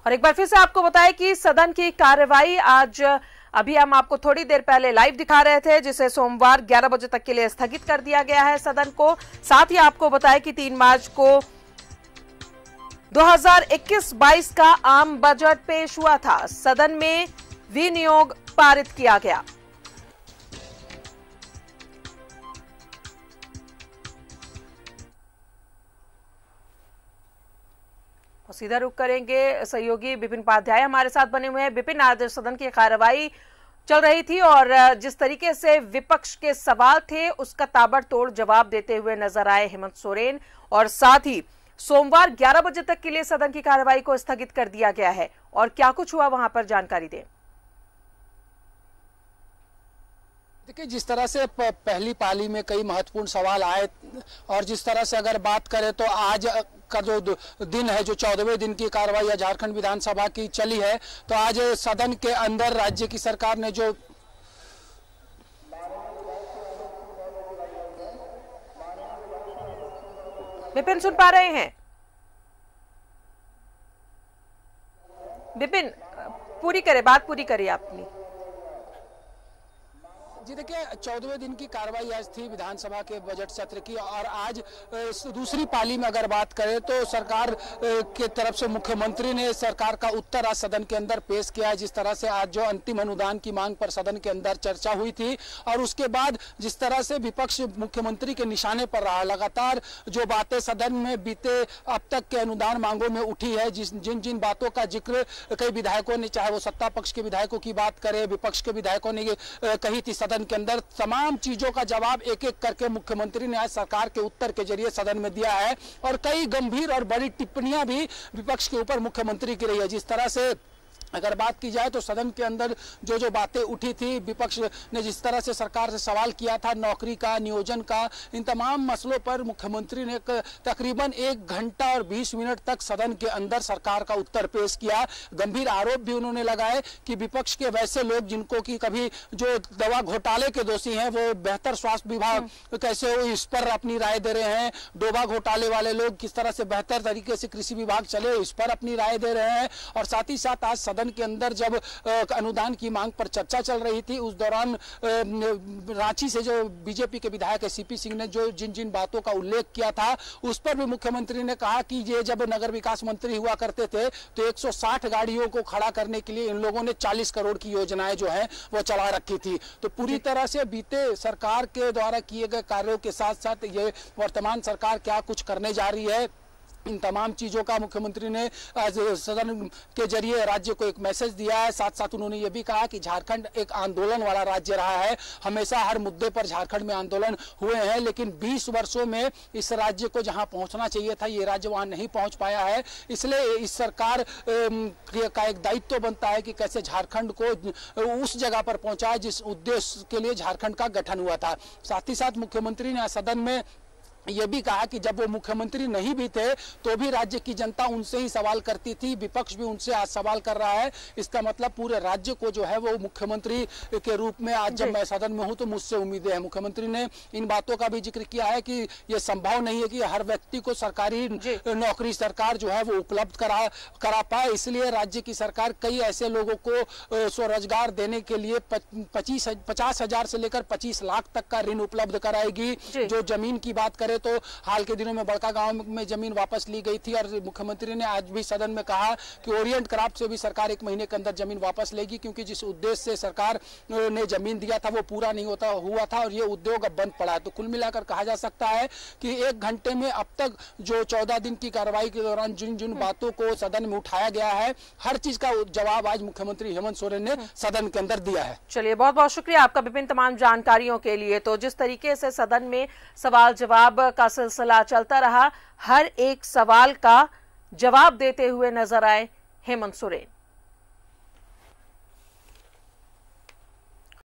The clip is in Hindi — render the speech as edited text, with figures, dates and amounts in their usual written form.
और एक बार फिर से आपको बताएं कि सदन की कार्यवाही आज अभी हम आपको थोड़ी देर पहले लाइव दिखा रहे थे, जिसे सोमवार 11 बजे तक के लिए स्थगित कर दिया गया है सदन को। साथ ही आपको बताएं कि 3 मार्च को 2021-22 का आम बजट पेश हुआ था। सदन में विनियोग पारित किया गया। सीधा रुख करेंगे, सहयोगी विपिन उपाध्याय हमारे साथ बने हुए हैं। विपिन, आज सदन की कार्यवाही चल रही थी और जिस तरीके से विपक्ष के सवाल थे उसका ताबड़तोड़ जवाब देते हुए नजर आए हेमंत सोरेन, और साथ ही सोमवार 11 बजे तक के लिए सदन की कार्यवाही को स्थगित कर दिया गया है। और क्या कुछ हुआ वहां पर, जानकारी दें। देखिए, जिस तरह से पहली पाली में कई महत्वपूर्ण सवाल आए और जिस तरह से अगर बात करें तो आज का जो दिन है, जो 14वें दिन की कार्रवाई झारखंड विधानसभा की चली है, तो आज सदन के अंदर राज्य की सरकार ने जो विपिन सुन पा रहे हैं? विपिन पूरी करे, बात पूरी करिए आपने। जी देखिए, 14वें दिन की कार्रवाई आज थी विधानसभा के बजट सत्र की, और आज दूसरी पाली में अगर बात करें तो सरकार के तरफ से मुख्यमंत्री ने सरकार का उत्तर आज सदन के अंदर पेश किया है। जिस तरह से आज जो अंतिम अनुदान की मांग पर सदन के अंदर चर्चा हुई थी, और उसके बाद जिस तरह से विपक्ष मुख्यमंत्री के निशाने पर रहा, लगातार जो बातें सदन में बीते अब तक के अनुदान मांगों में उठी है, जिन जिन बातों का जिक्र कई विधायकों ने, चाहे वो सत्ता पक्ष के विधायकों की बात करें, विपक्ष के विधायकों ने कही थी, सदन के अंदर तमाम चीजों का जवाब एक एक करके मुख्यमंत्री ने आज सरकार के उत्तर के जरिए सदन में दिया है। और कई गंभीर और बड़ी टिप्पणियां भी विपक्ष के ऊपर मुख्यमंत्री की रही है। जिस तरह से अगर बात की जाए तो सदन के अंदर जो जो बातें उठी थी, विपक्ष ने जिस तरह से सरकार से सवाल किया था नौकरी का, नियोजन का, इन तमाम मसलों पर मुख्यमंत्री ने तकरीबन 1 घंटा और 20 मिनट तक सदन के अंदर सरकार का उत्तर पेश किया। गंभीर आरोप भी उन्होंने लगाए कि विपक्ष के वैसे लोग जिनको कि कभी जो दवा घोटाले के दोषी हैं, वो बेहतर स्वास्थ्य विभाग कैसे हो, इस पर अपनी राय दे रहे हैं। डोभा घोटाले वाले लोग किस तरह से बेहतर तरीके से कृषि विभाग चले, इस पर अपनी राय दे रहे हैं। और साथ ही साथ आज सदन के अंदर जब अनुदान की मांग पर चर्चा चल रही थी, उस दौरान रांची से जो बीजेपी के विधायक सीपी सिंह ने जो जिन जिन बातों का उल्लेख किया था, उस पर भी मुख्यमंत्री ने कहा कि ये जब नगर विकास मंत्री हुआ करते थे तो 160 गाड़ियों को खड़ा करने के लिए इन लोगों ने 40 करोड़ की योजनाएं जो है वो चला रखी थी। तो पूरी तरह से बीते सरकार के द्वारा किए गए कार्यों के साथ साथ ये वर्तमान सरकार क्या कुछ करने जा रही है, इन तमाम चीजों का मुख्यमंत्री ने आज सदन के जरिए राज्य को एक मैसेज दिया है। साथ साथ उन्होंने ये भी कहा कि झारखंड एक आंदोलन वाला राज्य रहा है, हमेशा हर मुद्दे पर झारखंड में आंदोलन हुए हैं, लेकिन 20 वर्षों में इस राज्य को जहां पहुंचना चाहिए था, ये राज्य वहां नहीं पहुंच पाया है। इसलिए इस सरकार का एक दायित्व बनता है कि कैसे झारखंड को उस जगह पर पहुंचाए जिस उद्देश्य के लिए झारखंड का गठन हुआ था। साथ ही साथ मुख्यमंत्री ने सदन में ये भी कहा कि जब वो मुख्यमंत्री नहीं भी थे तो भी राज्य की जनता उनसे ही सवाल करती थी, विपक्ष भी उनसे आज सवाल कर रहा है। इसका मतलब पूरे राज्य को जो है वो मुख्यमंत्री के रूप में आज जब मैं सदन में हूं तो मुझसे उम्मीदें हैं। मुख्यमंत्री ने इन बातों का भी जिक्र किया है कि ये संभव नहीं है कि हर व्यक्ति को सरकारी नौकरी सरकार जो है वो उपलब्ध करा पाए, इसलिए राज्य की सरकार कई ऐसे लोगों को स्वरोजगार देने के लिए 50,000 से लेकर 25 लाख तक का ऋण उपलब्ध कराएगी। जो जमीन की बात करें तो हाल के दिनों में बड़का गांव में जमीन वापस ली गई थी, और मुख्यमंत्री ने आज भी सदन में कहा कि ओरिएंट क्राफ्ट से भी सरकार 1 महीने के अंदर जमीन वापस लेगी, क्योंकि जिस उद्देश्य से सरकार ने जमीन दिया था वो पूरा नहीं हुआ था और ये उद्योग अब बंद पड़ा है। तो कुल मिलाकर कहा जा सकता है कि 1 घंटे में अब तक जो 14 दिन की कार्रवाई के दौरान जिन जिन बातों को सदन में उठाया गया है, हर चीज का जवाब आज मुख्यमंत्री हेमंत सोरेन ने सदन के अंदर दिया है। चलिए, बहुत बहुत शुक्रिया आपका विपिन तमाम जानकारियों के लिए। तो जिस तरीके से सदन में सवाल जवाब का सिलसिला चलता रहा, हर एक सवाल का जवाब देते हुए नजर आए हेमंत सोरेन।